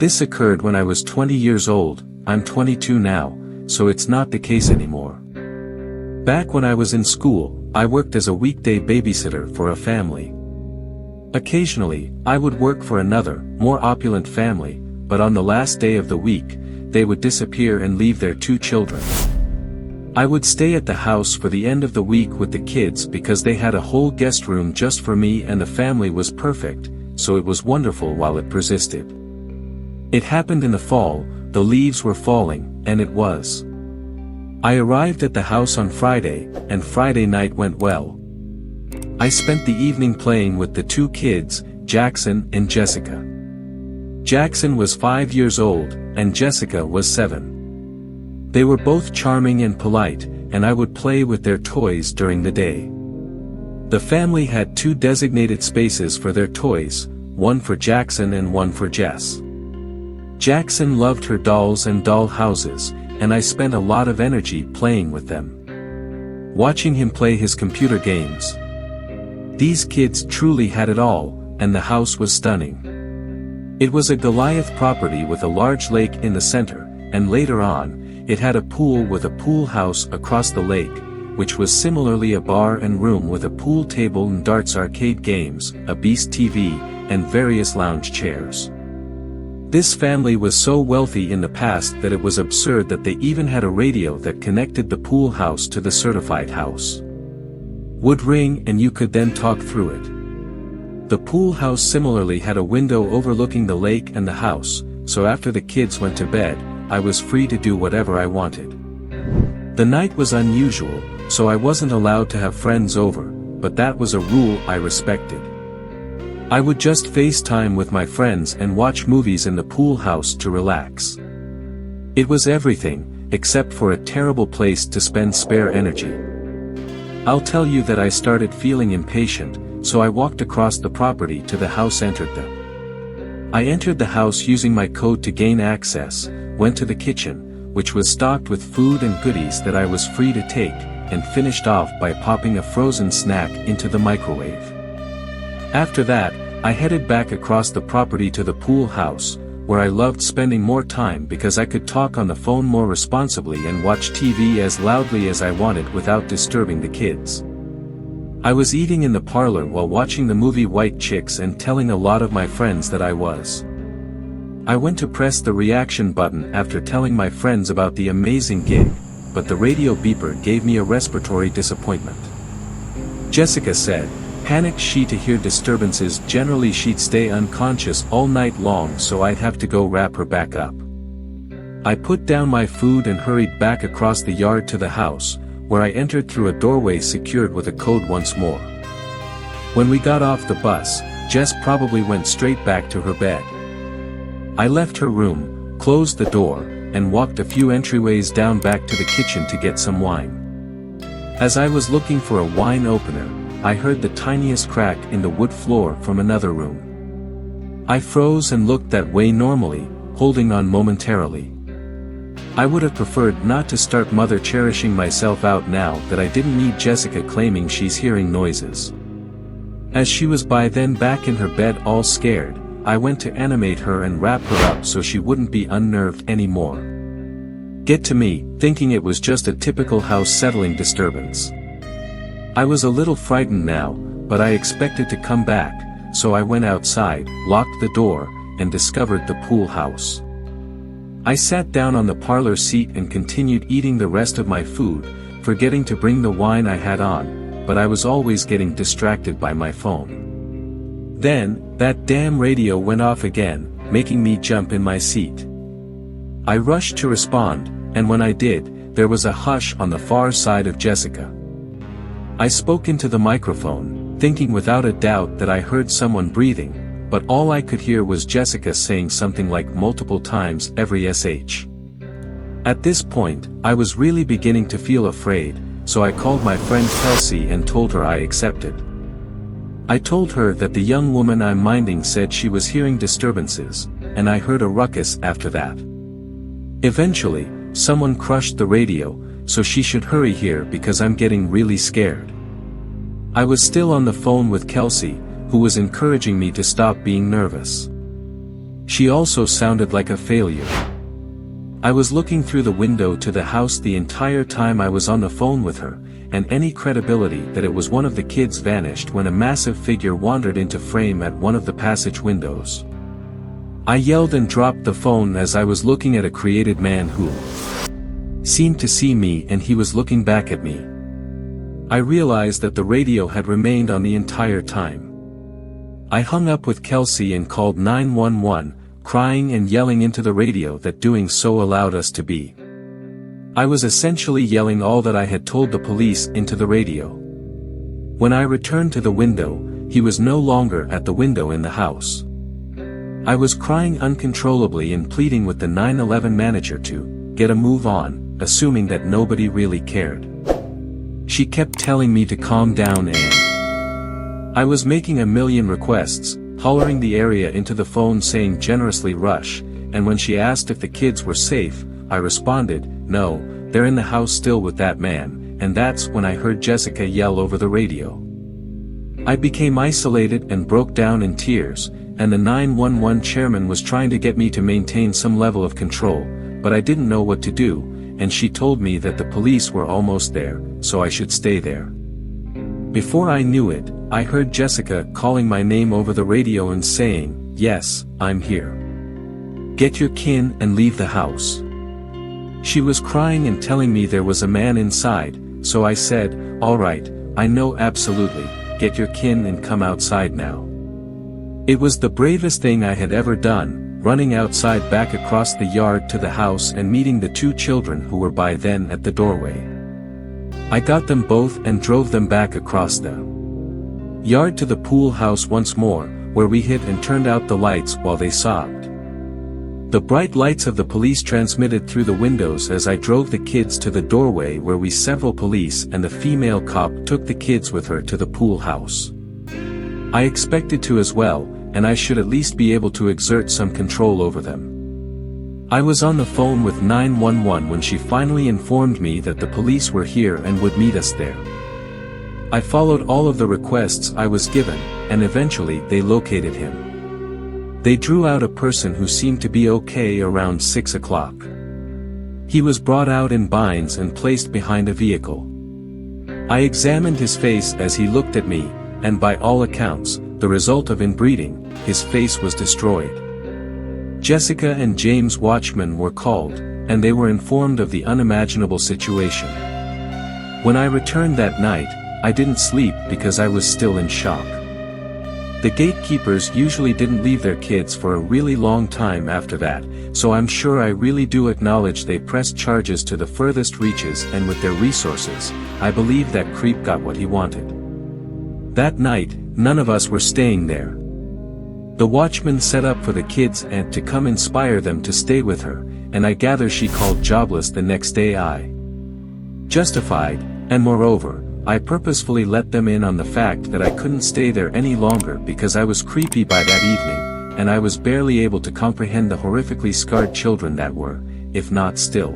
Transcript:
This occurred when I was 20 years old. I'm 22 now, so it's not the case anymore. Back when I was in school, I worked as a weekday babysitter for a family. Occasionally, I would work for another, more opulent family, but on the last day of the week, they would disappear and leave their 2 children. I would stay at the house for the end of the week with the kids because they had a whole guest room just for me and the family was perfect, so it was wonderful while it persisted. It happened in the fall, the leaves were falling, and it was. I arrived at the house on Friday, and Friday night went well. I spent the evening playing with the 2 kids, Jackson and Jessica. Jackson was 5 years old, and Jessica was 7. They were both charming and polite, and I would play with their toys during the day. The family had 2 designated spaces for their toys, one for Jackson and one for Jess. Jackson loved her dolls and doll houses, and I spent a lot of energy playing with them. Watching him play his computer games. These kids truly had it all, and the house was stunning. It was a Goliath property with a large lake in the center, and later on, it had a pool with a pool house across the lake, which was similarly a bar and room with a pool table and darts arcade games, a Beast TV, and various lounge chairs. This family was so wealthy in the past that it was absurd that they even had a radio that connected the pool house to the certified house. Would ring and you could then talk through it. The pool house similarly had a window overlooking the lake and the house, so after the kids went to bed, I was free to do whatever I wanted. The night was unusual, so I wasn't allowed to have friends over, but that was a rule I respected. I would just FaceTime with my friends and watch movies in the pool house to relax. It was everything, except for a terrible place to spend spare energy. I'll tell you that I started feeling impatient, so I walked across the property to the house. I entered the house using my code to gain access, went to the kitchen, which was stocked with food and goodies that I was free to take, and finished off by popping a frozen snack into the microwave. After that, I headed back across the property to the pool house, where I loved spending more time because I could talk on the phone more responsibly and watch TV as loudly as I wanted without disturbing the kids. I was eating in the parlor while watching the movie White Chicks and telling a lot of my friends that I was. I went to press the reaction button after telling my friends about the amazing gig, but the radio beeper gave me a respiratory disappointment. Jessica said, panicked she to hear disturbances. Generally she'd stay unconscious all night long, so I'd have to go wrap her back up. I put down my food and hurried back across the yard to the house, where I entered through a doorway secured with a code once more. When we got off the bus, Jess probably went straight back to her bed. I left her room, closed the door, and walked a few entryways down back to the kitchen to get some wine. As I was looking for a wine opener, I heard the tiniest crack in the wood floor from another room. I froze and looked that way normally, holding on momentarily. I would have preferred not to start mother cherishing myself out now that I didn't need Jessica claiming she's hearing noises. As she was by then back in her bed all scared, I went to animate her and wrap her up so she wouldn't be unnerved anymore. Get to me, thinking it was just a typical house settling disturbance. I was a little frightened now, but I expected to come back, so I went outside, locked the door, and discovered the pool house. I sat down on the parlor seat and continued eating the rest of my food, forgetting to bring the wine I had on, but I was always getting distracted by my phone. Then, that damn radio went off again, making me jump in my seat. I rushed to respond, and when I did, there was a hush on the far side of Jessica. I spoke into the microphone, thinking without a doubt that I heard someone breathing, but all I could hear was Jessica saying something like multiple times every sh. At this point, I was really beginning to feel afraid, so I called my friend Kelsey and told her I accepted. I told her that the young woman I'm minding said she was hearing disturbances, and I heard a ruckus after that. Eventually, someone crushed the radio, so she should hurry here because I'm getting really scared. I was still on the phone with Kelsey, who was encouraging me to stop being nervous. She also sounded like a failure. I was looking through the window to the house the entire time I was on the phone with her, and any credibility that it was one of the kids vanished when a massive figure wandered into frame at one of the passage windows. I yelled and dropped the phone as I was looking at a created man who seemed to see me, and he was looking back at me. I realized that the radio had remained on the entire time. I hung up with Kelsey and called 911, crying and yelling into the radio that doing so allowed us to be. I was essentially yelling all that I had told the police into the radio. When I returned to the window, he was no longer at the window in the house. I was crying uncontrollably and pleading with the 911 manager to get a move on, assuming that nobody really cared. She kept telling me to calm down, and I was making a million requests, hollering the area into the phone saying generously rush, and when she asked if the kids were safe, I responded, no, they're in the house still with that man, and that's when I heard Jessica yell over the radio. I became isolated and broke down in tears, and the 911 chairman was trying to get me to maintain some level of control, but I didn't know what to do, and she told me that the police were almost there, so I should stay there. Before I knew it, I heard Jessica calling my name over the radio and saying, yes, I'm here. Get your kin and leave the house. She was crying and telling me there was a man inside, so I said, all right, I know absolutely, get your kin and come outside now. It was the bravest thing I had ever done, running outside back across the yard to the house and meeting the two children who were by then at the doorway. I got them both and drove them back across the yard to the pool house once more, where we hid and turned out the lights while they sobbed. The bright lights of the police transmitted through the windows as I drove the kids to the doorway, where several police and the female cop took the kids with her to the pool house. I expected to as well, and I should at least be able to exert some control over them. I was on the phone with 911 when she finally informed me that the police were here and would meet us there. I followed all of the requests I was given, and eventually they located him. They drew out a person who seemed to be okay around 6 o'clock. He was brought out in binds and placed behind a vehicle. I examined his face as he looked at me, and by all accounts, the result of inbreeding, his face was destroyed. Jessica and James watchmen were called, and they were informed of the unimaginable situation. When I returned that night, I didn't sleep because I was still in shock. The gatekeepers usually didn't leave their kids for a really long time after that, so I'm sure I really do acknowledge they pressed charges to the furthest reaches, and with their resources, I believe that creep got what he wanted. That night, none of us were staying there. The watchman set up for the kids and to come inspire them to stay with her, and I gather she called jobless the next day. I justified, and moreover, I purposefully let them in on the fact that I couldn't stay there any longer because I was creepy by that evening, and I was barely able to comprehend the horrifically scarred children that were, if not still,